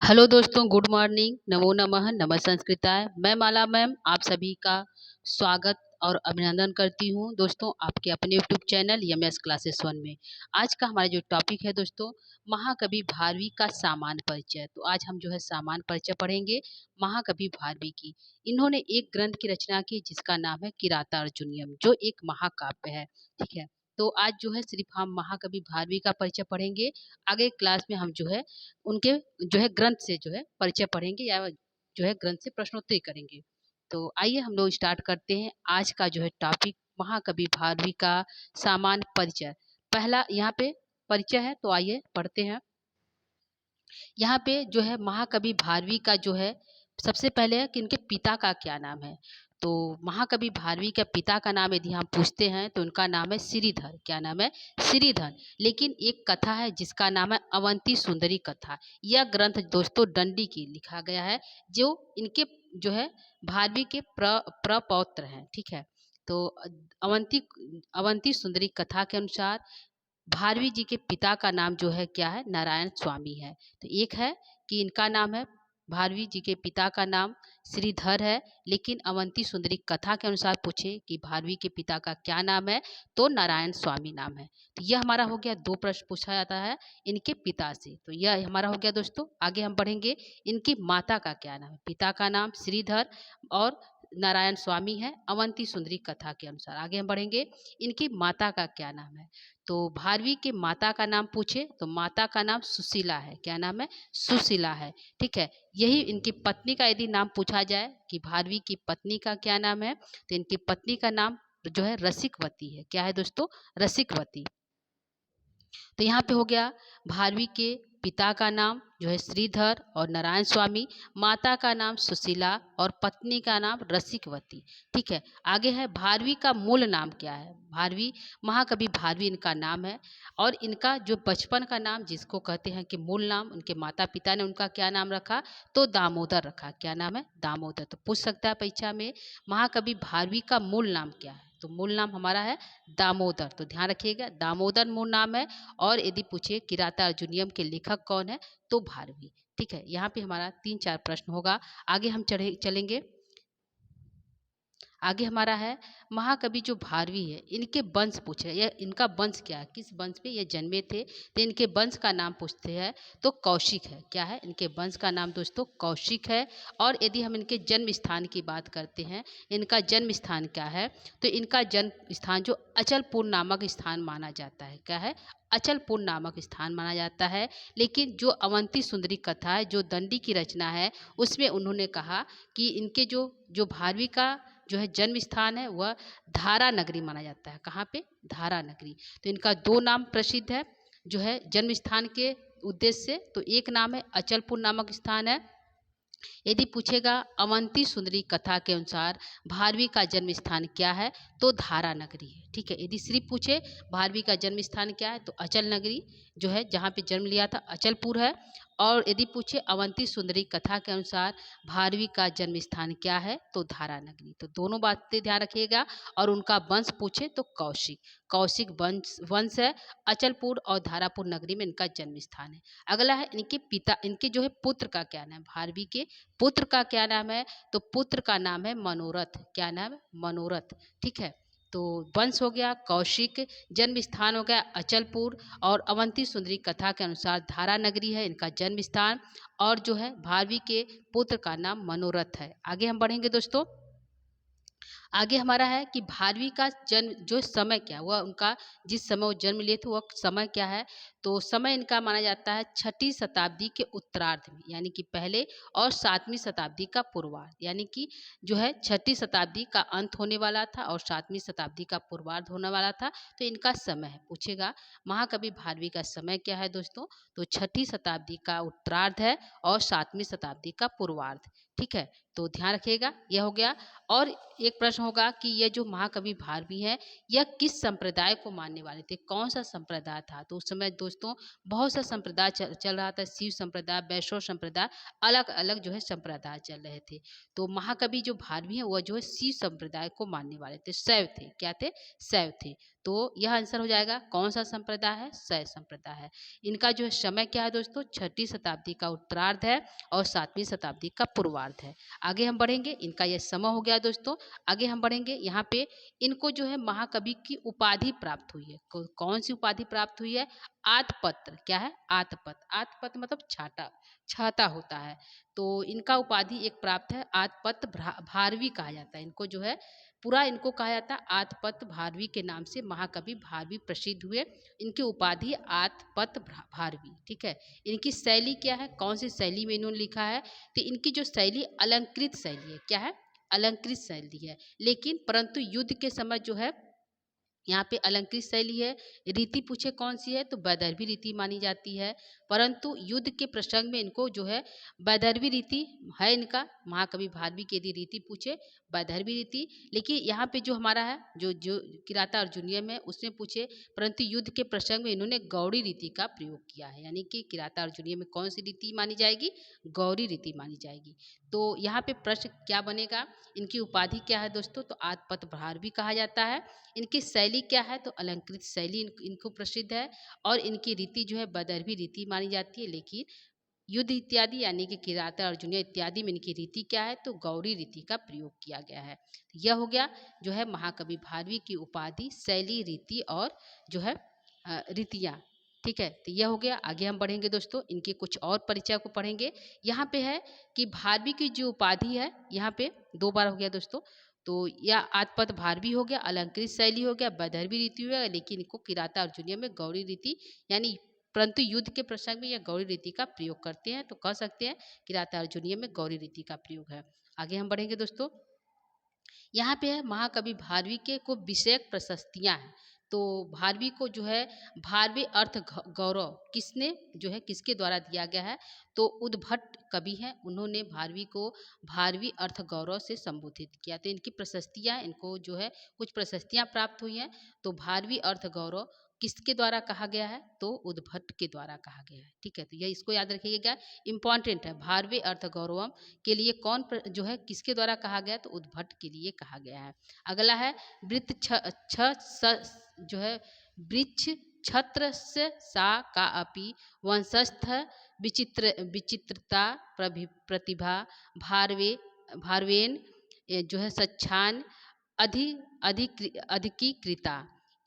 Hello दोस्तों, good morning, नमो नमः, नमः संस्कृताय। मैं माला मैम आप सभी का स्वागत और अभिनंदन करती हूँ दोस्तों आपके अपने यूट्यूब चैनल यमएस क्लासेस वन में। आज का हमारा जो टॉपिक है दोस्तों, महाकवि भारवी का सामान्य परिचय। तो आज हम जो है सामान्य परिचय पढ़ेंगे महाकवि भारवी की। इन्होंने एक ग्रंथ की रचना की जिसका नाम है किरातार्जुनीयम, जो एक महाकाव्य है। ठीक है, तो आज जो है सिर्फ हम महाकवि भारवी का परिचय पढ़ेंगे। आगे क्लास में हम जो है उनके जो है ग्रंथ से जो है परिचय पढ़ेंगे या जो है ग्रंथ से प्रश्नोत्तरी करेंगे। तो आइए हम लोग स्टार्ट करते हैं आज का जो है टॉपिक, महाकवि भारवी का सामान्य परिचय। पहला यहाँ पे परिचय है, तो आइए पढ़ते हैं। यहाँ पे जो है महाकवि भारवी का जो है सबसे पहले है कि इनके पिता का क्या नाम है। तो महाकवि भारवी के पिता का नाम यदि हम पूछते हैं तो उनका नाम है श्रीधर। क्या नाम है? श्रीधर। लेकिन एक कथा है जिसका नाम है अवंती सुंदरी कथा। यह ग्रंथ दोस्तों दंडी की लिखा गया है, जो इनके जो है भारवी के प्रपौत्र हैं। ठीक है, तो अवंती अवंती सुंदरी कथा के अनुसार भारवी जी के पिता का नाम जो है क्या है? नारायण स्वामी है। तो एक है कि इनका नाम है, भारवी जी के पिता का नाम श्रीधर है, लेकिन अवंती सुंदरी कथा के अनुसार पूछे कि भारवी के पिता का क्या नाम है, तो नारायण स्वामी नाम है। तो यह हमारा हो गया, दो प्रश्न पूछा जाता है इनके पिता से। तो यह हमारा हो गया दोस्तों। आगे हम बढ़ेंगे, इनकी माता का क्या नाम है। पिता का नाम श्रीधर और नारायण स्वामी है अवंती सुंदरी कथा के अनुसार। आगे हम बढ़ेंगे, इनकी माता का क्या नाम है। तो भारवी के माता का नाम पूछे तो माता का नाम सुशीला है। क्या नाम है? सुशीला है। ठीक है, यही इनकी पत्नी का यदि नाम पूछा जाए कि भारवी की पत्नी का क्या नाम है, तो इनकी पत्नी का नाम जो है रसिकवती है। क्या है दोस्तों? रसिकवती। तो यहाँ पे हो गया भारवी के पिता का नाम जो है श्रीधर और नारायण स्वामी, माता का नाम सुशीला और पत्नी का नाम रसिकवती। ठीक है, आगे है भारवी का मूल नाम क्या है। भारवी, महाकवि भारवी इनका नाम है, और इनका जो बचपन का नाम जिसको कहते हैं कि मूल नाम, उनके माता पिता ने उनका क्या नाम रखा, तो दामोदर रखा। क्या नाम है? दामोदर। तो पूछ सकता है परीक्षा में महाकवि भारवी का मूल नाम क्या है, तो मूल नाम हमारा है दामोदर। तो ध्यान रखिएगा, दामोदर मूल नाम है। और यदि पूछे किरातार्जुनीयम के लेखक कौन है, तो भारवी। ठीक है, यहाँ पे हमारा 3-4 प्रश्न होगा। आगे हम चलेंगे। आगे हमारा है महाकवि जो भारवी है, इनके वंश पूछे, या इनका वंश क्या है, किस वंश में ये जन्मे थे। तो इनके वंश का नाम पूछते हैं तो कौशिक है। क्या है? इनके वंश का नाम दोस्तों कौशिक है। और यदि हम इनके जन्म स्थान की बात करते हैं, इनका जन्म स्थान क्या है, तो इनका जन्म स्थान जो अचलपुर नामक स्थान माना जाता है। क्या है? अचलपुर नामक स्थान माना जाता है। लेकिन जो अवंती सुंदरी कथा है, जो दंडी की रचना है, उसमें उन्होंने कहा कि इनके जो जो भारवी का जो है जन्म स्थान है वह धारा नगरी माना जाता है। कहाँ पे? धारा नगरी। तो इनका दो नाम प्रसिद्ध है जो है जन्म स्थान के उद्देश्य से। तो एक नाम है अचलपुर नामक स्थान है। यदि पूछेगा अवंती सुंदरी कथा के अनुसार भारवी का जन्म स्थान क्या है, तो धारा नगरी है। ठीक है, यदि सिर्फ पूछे भारवी का जन्म स्थान क्या है, तो अचल नगरी जो है जहाँ पे जन्म लिया था अचलपुर है। और यदि पूछे अवंती सुंदरी कथा के अनुसार भारवी का जन्म स्थान क्या है, तो धारा नगरी। तो दोनों बातें ध्यान रखिएगा। और उनका वंश पूछे तो कौशिक, कौशिक वंश है। अचलपुर और धारापुर नगरी में इनका जन्म स्थान है। अगला है इनके पिता, इनके जो है पुत्र का क्या नाम है। भारवी के पुत्र का क्या नाम है, तो पुत्र का नाम है मनोरथ। क्या नाम है? मनोरथ। ठीक है, तो वंश हो गया कौशिक, जन्म स्थान हो गया अचलपुर, और अवंती सुंदरी कथा के अनुसार धारा नगरी है इनका जन्म स्थान, और जो है भारवी के पुत्र का नाम मनोरथ है। आगे हम बढ़ेंगे दोस्तों। आगे हमारा है कि भारवी का जन्म जो समय क्या हुआ, उनका जिस समय वो जन्म लिए थे वह समय क्या है, तो समय इनका माना जाता है 6ठी शताब्दी के उत्तरार्ध में, यानी कि पहले, और 7वीं शताब्दी का पूर्वार्ध, यानी कि जो है 6ठी शताब्दी का अंत होने वाला था और 7वीं शताब्दी का पूर्वार्ध होने वाला था। तो इनका समय है, पूछेगा महाकवि भारवी का समय क्या है दोस्तों, तो 6ठी शताब्दी का उत्तरार्ध है और 7वीं शताब्दी का पूर्वार्ध। ठीक है, तो ध्यान रखिएगा, यह हो गया। और एक प्रश्न होगा कि यह जो महाकवि भारवी है, यह किस संप्रदाय को मानने वाले थे, कौन सा संप्रदाय था। तो उस समय दोस्तों बहुत सा संप्रदाय चल रहा था, शिव संप्रदाय, वैष्णव संप्रदाय, अलग अलग जो है संप्रदाय चल रहे थे। तो महाकवि जो भारवी हैं वह जो है शिव संप्रदाय को मानने वाले थे, शैव थे। क्या थे? शैव थे। तो यह आंसर हो जाएगा। कौन सा संप्रदाय है? शैव संप्रदाय है। इनका जो है समय क्या है दोस्तों? 6वीं शताब्दी का उत्तरार्ध है और 7वीं शताब्दी का पूर्वार्ध है। आगे हम बढ़ेंगे, इनका यह समय हो गया दोस्तों। आगे हम बढ़ेंगे, यहाँ पे इनको जो है महाकवि की उपाधि प्राप्त हुई है। कौन सी उपाधि प्राप्त हुई है? आतपत्र। क्या है? आतपत्र। आतपत्र मतलब छाता, छाता होता है। तो इनका उपाधि एक प्राप्त है, आतपत्र भारवी कहा जाता है इनको, जो है पूरा इनको कहा जाता है आतपत्र भारवी के नाम से महाकवि भारवी प्रसिद्ध हुए। इनकी उपाधि आतपत्र भारवी। ठीक है। इनकी शैली क्या है? कौन सी शैली में इन्होंने लिखा है? तो इनकी जो शैली अलंकृत शैली है। क्या है? अलंकृत शैली है। लेकिन परंतु युद्ध के समय जो है यहाँ पे अलंकृत शैली है। रीति पूछे कौन सी है? तो वैदर्भी रीति मानी जाती है। परंतु युद्ध के प्रसंग में इनको जो है वैदर्भी रीति है इनका, महाकवि भारवी की यदि रीति पूछे वैदर्भी रीति। लेकिन यहाँ पे जो हमारा है जो जो किराता अर्जुनीयम है उसमें पूछे, परंतु युद्ध के प्रसंग में इन्होंने गौड़ी रीति का प्रयोग किया है। यानी कि किराता अर्जुनीयम में कौन सी रीति मानी जाएगी? गौड़ी रीति मानी जाएगी। तो यहाँ पे प्रश्न क्या बनेगा? इनकी उपाधि क्या है दोस्तों? तो आतपत्र भारवी कहा जाता है। इनकी शैली क्या है? तो अलंकृत शैली इनको प्रसिद्ध है। और इनकी रीति जो है वैदर्भी रीति मानी जाती है। लेकिन युद्ध इत्यादि यानी कि किराता अर्जुनीय इत्यादि में इनकी रीति क्या है? तो गौड़ी रीति का प्रयोग किया गया है। यह हो गया जो है महाकवि भारवी की उपाधि, शैली, रीति और जो है रीतियाँ। ठीक है। तो यह हो गया। आगे हम बढ़ेंगे दोस्तों, इनके कुछ और परिचय को पढ़ेंगे। यहाँ पे है कि भारवी की जो उपाधि है, यहाँ पे 2 बार हो गया दोस्तों। तो यह आतपत्र भारवी हो गया, अलंकृत शैली हो गया, वैदर्भी रीति हो गया। लेकिन इनको किराता अर्जुनीय में गौड़ी रीति यानी परंतु युद्ध के प्रसंग में यह गौड़ी रीति का प्रयोग करते हैं। तो कह सकते हैं किराता अर्जुनीय में गौड़ी रीति का प्रयोग है। आगे हम बढ़ेंगे दोस्तों, यहाँ पे है महाकवि भारवी के को विषयक प्रशस्तियाँ हैं। तो भारवी को जो है भारवी अर्थ गौरव किसने जो है किसके द्वारा दिया गया है? तो उद्भट कवि हैं, उन्होंने भारवी को भारवी अर्थ गौरव से संबोधित किया। तो इनकी प्रशस्तियाँ, इनको जो है कुछ प्रशस्तियाँ प्राप्त हुई हैं। तो भारवी अर्थ गौरव किसके द्वारा कहा गया है? तो उद्भट के द्वारा कहा गया है। ठीक है। तो यह इसको याद रखिएगा, इंपॉर्टेंट है। भारवी अर्थ गौरवम के लिए कौन जो है किसके द्वारा कहा गया? तो उद्भट के लिए कहा गया है। अगला है वृत्त जो है वृक्ष छत्र से सा का अपि वंशस्थ विचित्रता प्रतिभा भारवे भारवेन जो है सच्छान अधिकीकृता।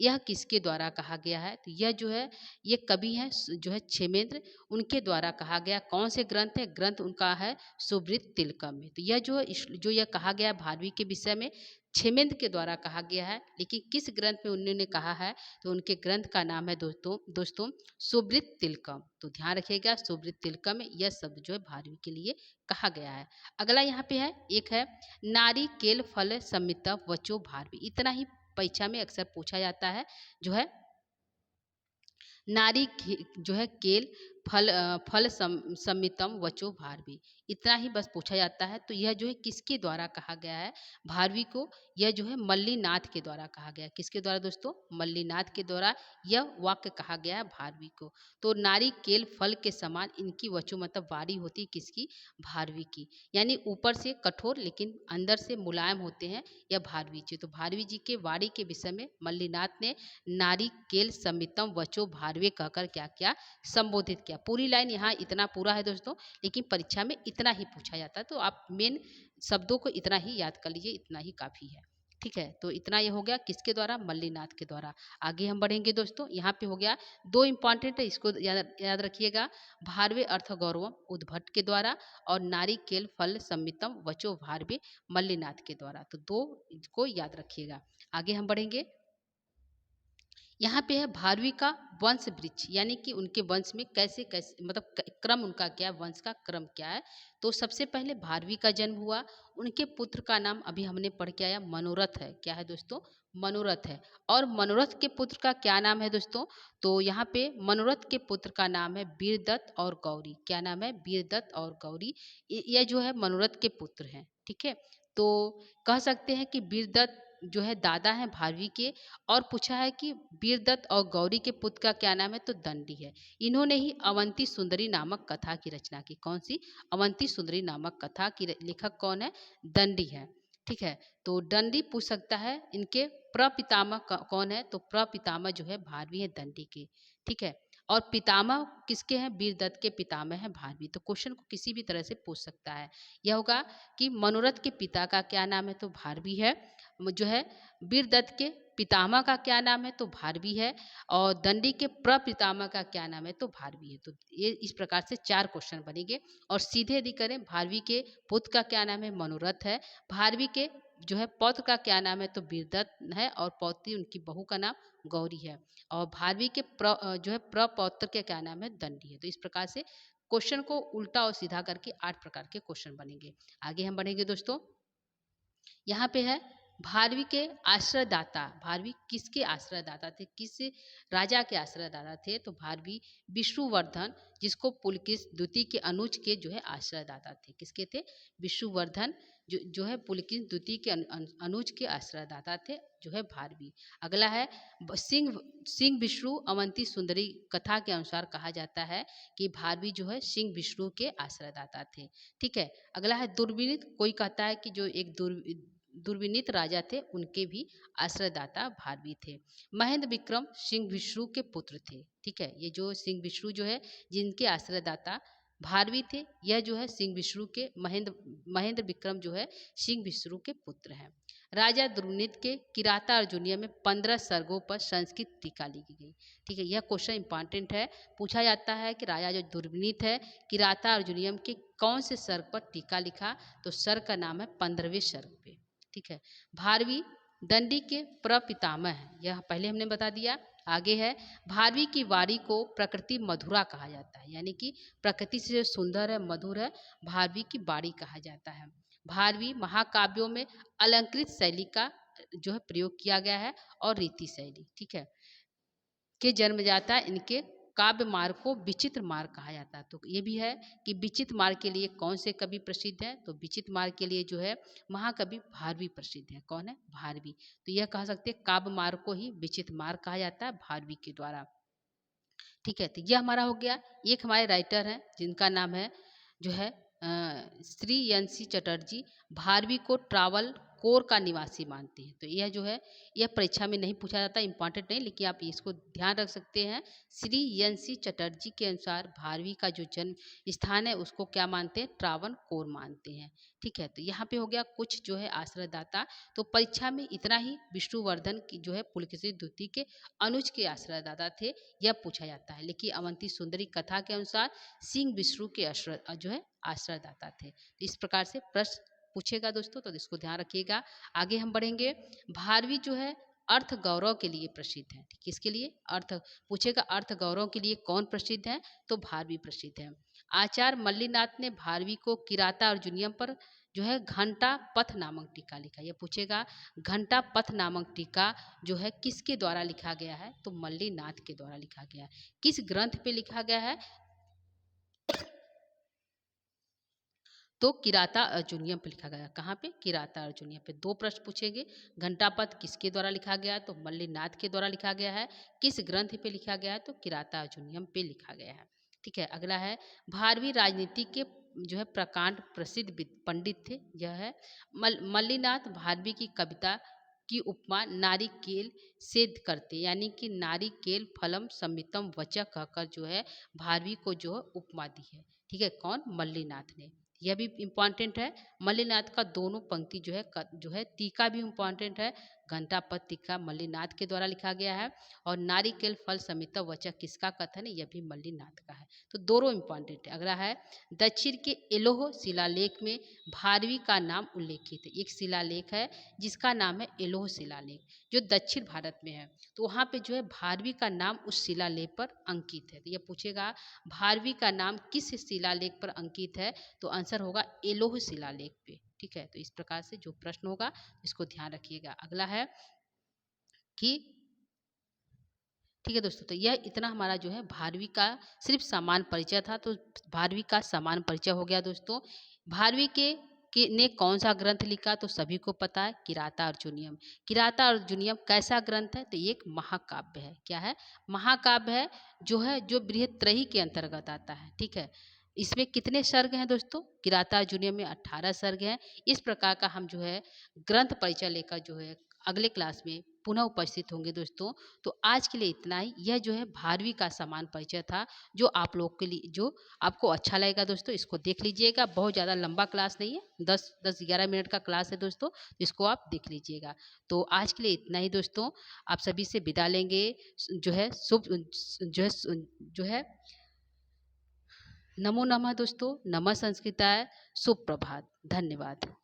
यह किसके द्वारा कहा गया है? तो यह जो है ये कवि हैं जो है क्षेमेंद्र, उनके द्वारा कहा गया। कौन से ग्रंथ है? ग्रंथ उनका है सुवृत्त तिलकम में। तो यह जो यह कहा गया भारवी के विषय में क्षेमेंद्र के द्वारा कहा गया है। लेकिन किस ग्रंथ में उन्होंने कहा है? तो उनके ग्रंथ का नाम है दोस्तों सुवृत्त तिलकम। तो ध्यान रखिएगा, सुवृत्त तिलकम में यह शब्द जो है भारवी के लिए कहा गया है। अगला यहाँ पे है, एक है नारी केल फल सम्मित वचो भारवी। इतना ही परीक्षा में अक्सर पूछा जाता है जो है नारी जो है केल फल सम्मितम वचो भारवी, इतना ही बस पूछा जाता है। तो यह जो है किसके द्वारा कहा गया है भारवी को? यह जो है मल्लीनाथ के द्वारा कहा गया है। किसके द्वारा दोस्तों? मल्लीनाथ के द्वारा यह वाक्य कहा गया है भारवी को। तो नारी केल फल के समान इनकी वचो मतलब वाणी होती किसकी? भारवी की। यानी ऊपर से कठोर लेकिन अंदर से मुलायम होते हैं यह भारवी जी। तो भारवी जी के वाणी के विषय में मल्लीनाथ ने नारी केल सम्मितम वचो भारवे कहकर क्या किया? संबोधित किया। पूरी लाइन यहाँ इतना पूरा है दोस्तों, लेकिन परीक्षा में इतना ही पूछा जाता है। तो आप मेन शब्दों को इतना ही याद कर लीजिए, इतना ही काफ़ी है। ठीक है। तो इतना ये हो गया किसके द्वारा? मल्लीनाथ के द्वारा। आगे हम बढ़ेंगे दोस्तों, यहाँ पे हो गया 2 इंपॉर्टेंट है, इसको याद रखिएगा। भारवे अर्थ गौरवम उद्भट के द्वारा और नारी केल फल सम्मितम वचो भारवे मल्लीनाथ के द्वारा। तो 2 को याद रखिएगा। आगे हम बढ़ेंगे, यहाँ पे है भारवी का वंश वृक्ष, यानी कि उनके वंश में कैसे कैसे मतलब क्रम उनका क्या, वंश का क्रम क्या है। तो सबसे पहले भारवी का जन्म हुआ, उनके पुत्र का नाम अभी हमने पढ़ के आया मनोरथ है। क्या है दोस्तों? मनोरथ है। और मनोरथ के पुत्र का क्या नाम है दोस्तों? तो यहाँ पे मनोरथ के पुत्र का नाम है वीरदत्त और गौरी। क्या नाम है? वीरदत्त और गौरी। यह जो है मनोरथ के पुत्र हैं। ठीक है। तो कह सकते हैं कि वीरदत्त जो है दादा हैं भारवी के। और पूछा है कि वीरदत्त और गौरी के पुत्र का क्या नाम है, तो दंडी है। इन्होंने ही अवंती सुंदरी नामक कथा की रचना की। कौन सी? अवंती सुंदरी नामक कथा की लेखक कौन है? दंडी है। ठीक है, तो दंडी पूछ सकता है। इनके प्रपितामह कौन है, तो प्रपितामह जो है भारवी है दंडी के। ठीक है, और पितामह किसके हैं? वीरदत्त के पितामह है भारवी। तो क्वेश्चन को किसी भी तरह से पूछ सकता है। यह होगा कि मनोरथ के पिता का क्या नाम है, तो भारवी है। जो है वीरदत्त के पितामह का क्या नाम है, तो भारवी है। और दंडी के प्रपितामह का क्या नाम है, तो भारवी है। तो ये इस प्रकार से 4 क्वेश्चन बनेंगे। और सीधे यदि करें, भारवी के पुत्र का क्या नाम है, मनोरथ है। भारवी के जो है पौत्र का क्या नाम है, तो वीरदत्त है। और पौत्री उनकी बहू का नाम गौरी है। और भारवी के जो है प्रपौत्र के क्या नाम है, दंडी है। तो इस प्रकार से क्वेश्चन को उल्टा और सीधा करके 8 प्रकार के क्वेश्चन बनेंगे। आगे हम बढ़ेंगे दोस्तों। यहाँ पे है भारवी के आश्रयदाता। भारवी किसके आश्रयदाता थे, किस राजा के आश्रयदाता थे, तो भारवी विष्णुवर्धन, जिसको पुलकिश द्वितीय के अनुज के जो है आश्रयदाता थे। किसके थे? विष्णुवर्धन, जो है पुलकिश द्वितीय के अनुज के आश्रयदाता थे, जो है भारवी। अगला है सिंह विष्णु अवंती सुंदरी कथा के अनुसार कहा जाता है कि भारवी जो है सिंह विष्णु के आश्रयदाता थे। ठीक है, अगला है दुर्विनीत। कोई कहता है कि जो एक दुर्विनीत राजा थे, उनके भी आश्रयदाता भारवी थे। महेंद्र विक्रम सिंह विष्णु के पुत्र थे। ठीक है, ये जो सिंह विष्णु जो है, जिनके आश्रयदाता भारवी थे, यह जो है सिंह विष्णु के महेंद्र विक्रम जो है सिंह विष्णु के पुत्र हैं। राजा दुर्विनीत के किराता अर्जुनीय में 15 सर्गों पर संस्कृत टीका लिखी गई। ठीक है, यह क्वेश्चन इंपॉर्टेंट है। पूछा जाता है कि राजा जो दुर्विनीत है, किराता अर्जुनीयम के कौन से सर्ग पर टीका लिखा, तो सर्ग का नाम है 15वें सर्ग पे। ठीक है, भारवी दंडी के प्रपितामह है, यह पहले हमने बता दिया। आगे है भारवी की वाणी को प्रकृति मधुरा कहा जाता है, यानी कि प्रकृति से जो सुंदर है, मधुर है, भारवी की वाणी कहा जाता है। भारवी महाकाव्यों में अलंकृत शैली का जो है प्रयोग किया गया है, और रीति शैली, ठीक है, के जन्मदाता इनके काव्य मार्ग को विचित्र मार्ग कहा जाता है। तो ये भी है कि विचित्र मार्ग के लिए कौन से कवि प्रसिद्ध है, तो विचित्र मार्ग के लिए जो है महाकवि भारवी प्रसिद्ध है। कौन है? भारवी। तो यह कह सकते हैं काव्य मार्ग को ही विचित्र मार्ग कहा जाता है भारवी के द्वारा। ठीक है, तो यह हमारा हो गया। एक हमारे राइटर हैं जिनका नाम है जो है श्री एन.सी. चटर्जी, भारवी को ट्रावल कोर का निवासी मानते हैं। तो यह जो है, यह परीक्षा में नहीं पूछा जाता, इंपॉर्टेंट नहीं, लेकिन आप इसको ध्यान रख सकते हैं। श्री एन.सी. चटर्जी के अनुसार भारवी का जो जन्म स्थान है, उसको क्या मानते हैं? ट्रावन कोर मानते हैं। ठीक है, तो यहाँ पे हो गया कुछ जो है आश्रयदाता। तो परीक्षा में इतना ही विष्णुवर्धन की जो है पुलकेशी द्वितीय के अनुज के आश्रयदाता थे, यह पूछा जाता है। लेकिन अवंती सुंदरी कथा के अनुसार सिंह विष्णु के जो है आश्रयदाता थे। तो इस प्रकार से प्रश्न पूछेगा दोस्तों, तो इसको ध्यान रखिएगा। आगे हम बढ़ेंगे। भारवी जो है अर्थ गौरव के लिए प्रसिद्ध है। किसके लिए? अर्थ पूछेगा, अर्थ गौरव के लिए कौन प्रसिद्ध है, तो भारवी प्रसिद्ध है। आचार्य मल्लीनाथ ने भारवी को किराता अर्जुनियम पर जो है घंटा पथ नामक टीका लिखा। यह पूछेगा घंटा पथ नामक टीका जो है किसके द्वारा लिखा गया है, तो मल्लीनाथ के द्वारा लिखा गया है। किस ग्रंथ पे लिखा गया है, तो किराता अर्जुनियम पे लिखा गया। कहाँ पे? किराता अर्जुनियम पे। 2 प्रश्न पूछेंगे। घंटापथ किसके द्वारा लिखा गया, तो मल्लीनाथ के द्वारा लिखा गया है। किस ग्रंथ पे लिखा गया है, तो किराता अर्जुनियम पे लिखा गया है। ठीक है, अगला है भारवी राजनीति के जो है प्रकांड प्रसिद्ध पंडित थे। यह है मल्लीनाथ भारवी की कविता की उपमा नारिकेल से करते, यानी कि नारिकेल फलम संमितम वचा कहकर जो है भारवी को जो है उपमा दी है। ठीक है, कौन? मल्लीनाथ ने। यह भी इम्पॉर्टेंट है। मल्लीनाथ का दोनों पंक्ति जो है टीका भी इम्पॉर्टेंट है। घंटापथ टीका मल्लीनाथ के द्वारा लिखा गया है, और नारिकेल फल समित वचक किसका कथन है, यह भी मल्लीनाथ का है। तो दोनों इम्पॉर्टेंट है। अगला है दक्षिण के एलोह शिलालेख में भारवी का नाम उल्लेखित है। एक शिलालेख है जिसका नाम है एलोह शिलालेख, जो दक्षिण भारत में है। तो वहाँ पे जो है भारवी का नाम उस शिलालेख पर अंकित है। तो यह पूछेगा भारवी का नाम किस शिलालेख पर अंकित है, तो आंसर होगा एलोह शिलालेख पे। ठीक है, तो इस प्रकार से जो प्रश्न होगा इसको ध्यान रखिएगा। अगला है कि ठीक है दोस्तों, तो यह इतना हमारा जो है भारवी का सिर्फ सामान्य परिचय था। तो भारवी का सामान्य परिचय हो गया दोस्तों। भारवी के कि ने कौन सा ग्रंथ लिखा, तो सभी को पता है किराता अर्जुनियम। किराता अर्जुनियम कैसा ग्रंथ है, तो ये एक महाकाव्य है। क्या है? महाकाव्य है, जो बृहत्त्रयी के अंतर्गत आता है। ठीक है। इसमें कितने सर्ग हैं दोस्तों? किराता अर्जुनियम में 18 सर्ग हैं। इस प्रकार का हम जो है ग्रंथ परिचय लेकर जो है अगले क्लास में पुनः उपस्थित होंगे दोस्तों। तो आज के लिए इतना ही। यह जो है भारवी का समान परिचय था, जो आप लोग के लिए, जो आपको अच्छा लगेगा दोस्तों, इसको देख लीजिएगा। बहुत ज़्यादा लंबा क्लास नहीं है, 10-11 मिनट का क्लास है दोस्तों, इसको आप देख लीजिएगा। तो आज के लिए इतना ही दोस्तों, आप सभी से विदा लेंगे। जो है शुभ जो है नमो नमः दोस्तों, नमः संस्कृताय, शुभ प्रभात, धन्यवाद।